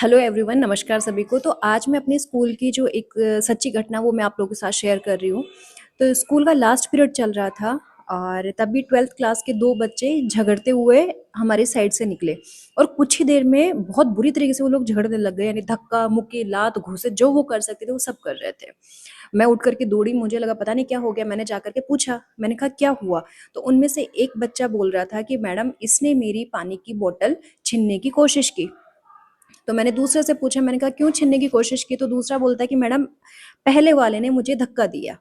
Hello everyone, नमस्कार सभी को। तो आज मैं अपने स्कूल की जो एक सच्ची घटना वो मैं आप लोगों के साथ शेयर कर रही हूँ। तो स्कूल का लास्ट पीरियड चल रहा था और तभी 12th क्लास के 2 बच्चे झगड़ते हुए हमारी साइड से निकले और कुछ ही देर में बहुत बुरी तरीके से वो लोग झगड़ने लग गए। यानी धक्का, मुक्की, लात, घूंसे जो वो कर सकते थे वो सब कर रहे थे। मैं उठ कर के दौड़ी, मुझे लगा पता नहीं क्या हो गया। मैंने जाकर के पूछा, मैंने कहा क्या हुआ? तो उनमें से एक बच्चा बोल रहा था कि मैडम इसने मेरी पानी की बोतल छीनने की कोशिश की। तो मैंने दूसरे से पूछा, मैंने कहा क्यों छीनने की कोशिश की? तो दूसरा बोलता है कि मैडम पहले वाले ने मुझे धक्का दिया।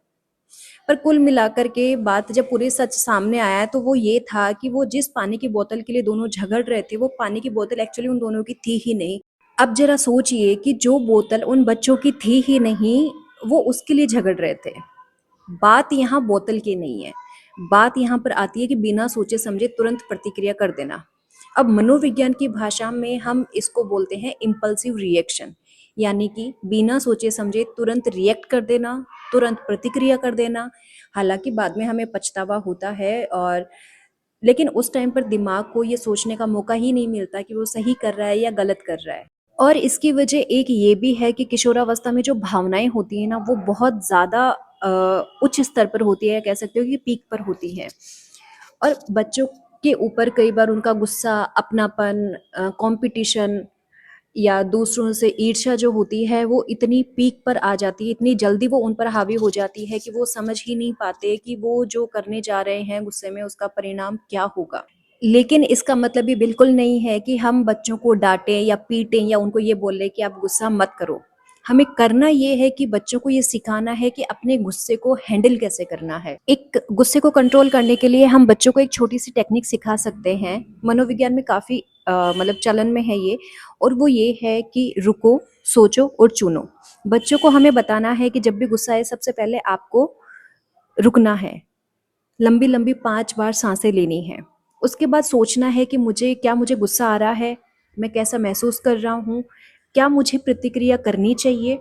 पर कुल मिलाकर के बात जब पूरी सच सामने आया तो वो ये था कि वो जिस पानी की बोतल के लिए दोनों झगड़ रहे थे वो पानी की बोतल एक्चुअली उन दोनों की थी ही नहीं। अब जरा सोचिए कि जो बोतल उन बच्चों की थी ही नहीं, वो उसके लिए झगड़ रहे थे। बात यहाँ बोतल की नहीं है, बात यहाँ पर आती है कि बिना सोचे समझे तुरंत प्रतिक्रिया कर देना। अब मनोविज्ञान की भाषा में हम इसको बोलते हैं इम्पल्सिव रिएक्शन, यानी कि बिना सोचे समझे तुरंत रिएक्ट कर देना, तुरंत प्रतिक्रिया कर देना। हालांकि बाद में हमें पछतावा होता है, और लेकिन उस टाइम पर दिमाग को ये सोचने का मौका ही नहीं मिलता कि वो सही कर रहा है या गलत कर रहा है। और इसकी वजह एक ये भी है कि किशोरावस्था में जो भावनाएं होती हैं ना, वो बहुत ज़्यादा उच्च स्तर पर होती है, या कह सकते हो कि पीक पर होती है। और बच्चों के ऊपर कई बार उनका गुस्सा, अपनापन, कंपटीशन या दूसरों से ईर्ष्या जो होती है वो इतनी पीक पर आ जाती है, इतनी जल्दी वो उन पर हावी हो जाती है कि वो समझ ही नहीं पाते कि वो जो करने जा रहे हैं गुस्से में उसका परिणाम क्या होगा। लेकिन इसका मतलब ये बिल्कुल नहीं है कि हम बच्चों को डांटें या पीटें या उनको ये बोलें कि आप गुस्सा मत करो। हमें करना ये है कि बच्चों को ये सिखाना है कि अपने गुस्से को हैंडल कैसे करना है। एक गुस्से को कंट्रोल करने के लिए हम बच्चों को एक छोटी सी टेक्निक सिखा सकते हैं। मनोविज्ञान में काफ़ी मतलब चलन में है ये, और वो ये है कि रुको, सोचो और चुनो। बच्चों को हमें बताना है कि जब भी गुस्सा आए सबसे पहले आपको रुकना है, लंबी लंबी 5 बार सांसें लेनी है। उसके बाद सोचना है कि मुझे गुस्सा आ रहा है, मैं कैसा महसूस कर रहा हूँ, क्या मुझे प्रतिक्रिया करनी चाहिए।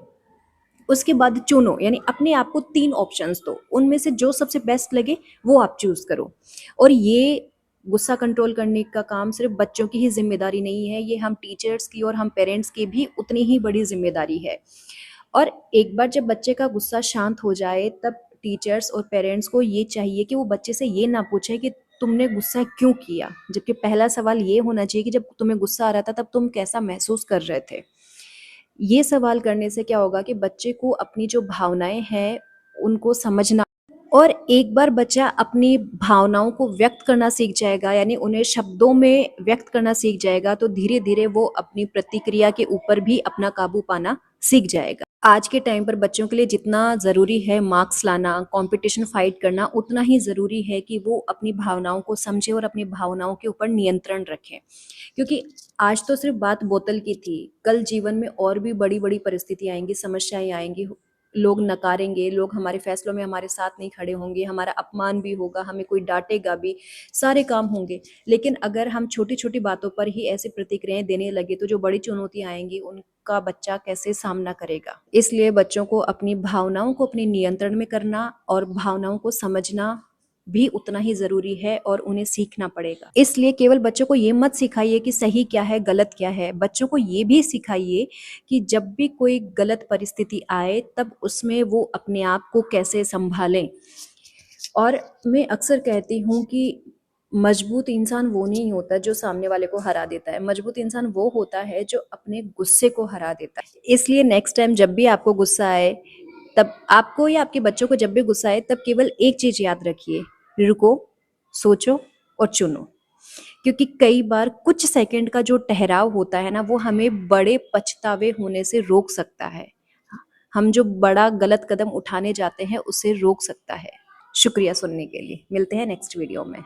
उसके बाद चुनो, यानी अपने आप को 3 ऑप्शंस दो, उनमें से जो सबसे बेस्ट लगे वो आप चूज करो। और ये गुस्सा कंट्रोल करने का काम सिर्फ बच्चों की ही जिम्मेदारी नहीं है, ये हम टीचर्स की और हम पेरेंट्स की भी उतनी ही बड़ी जिम्मेदारी है। और एक बार जब बच्चे का गुस्सा शांत हो जाए तब टीचर्स और पेरेंट्स को ये चाहिए कि वो बच्चे से ये ना पूछे कि तुमने गुस्सा क्यों किया, जबकि पहला सवाल ये होना चाहिए कि जब तुम्हें गुस्सा आ रहा था तब तुम कैसा महसूस कर रहे थे। ये सवाल करने से क्या होगा कि बच्चे को अपनी जो भावनाएं हैं उनको समझना, और एक बार बच्चा अपनी भावनाओं को व्यक्त करना सीख जाएगा, यानी उन्हें शब्दों में व्यक्त करना सीख जाएगा, तो धीरे धीरे वो अपनी प्रतिक्रिया के ऊपर भी अपना काबू पाना सीख जाएगा। आज के टाइम पर बच्चों के लिए जितना ज़रूरी है मार्क्स लाना, कंपटीशन फाइट करना, उतना ही ज़रूरी है कि वो अपनी भावनाओं को समझे और अपनी भावनाओं के ऊपर नियंत्रण रखें। क्योंकि आज तो सिर्फ बात बोतल की थी, कल जीवन में और भी बड़ी बड़ी परिस्थितियाँ आएंगी, समस्याएं आएंगी। लोग नकारेंगे, लोग हमारे फैसलों में हमारे साथ नहीं खड़े होंगे, हमारा अपमान भी होगा, हमें कोई डांटेगा भी, सारे काम होंगे। लेकिन अगर हम छोटी छोटी बातों पर ही ऐसी प्रतिक्रियाएं देने लगे तो जो बड़ी चुनौतियां आएंगी उनका बच्चा कैसे सामना करेगा। इसलिए बच्चों को अपनी भावनाओं को अपने नियंत्रण में करना और भावनाओं को समझना भी उतना ही जरूरी है, और उन्हें सीखना पड़ेगा। इसलिए केवल बच्चों को ये मत सिखाइए कि सही क्या है गलत क्या है, बच्चों को ये भी सिखाइए कि जब भी कोई गलत परिस्थिति आए तब उसमें वो अपने आप को कैसे संभालें। और मैं अक्सर कहती हूँ कि मजबूत इंसान वो नहीं होता जो सामने वाले को हरा देता है, मजबूत इंसान वो होता है जो अपने गुस्से को हरा देता है। इसलिए नेक्स्ट टाइम जब भी आपको गुस्सा आए, तब आपको या आपके बच्चों को जब भी गुस्सा आए तब केवल एक चीज याद रखिए, रुको, सोचो और चुनो। क्योंकि कई बार कुछ सेकंड का जो ठहराव होता है ना, वो हमें बड़े पछतावे होने से रोक सकता है। हम जो बड़ा गलत कदम उठाने जाते हैं उसे रोक सकता है। शुक्रिया सुनने के लिए, मिलते हैं नेक्स्ट वीडियो में।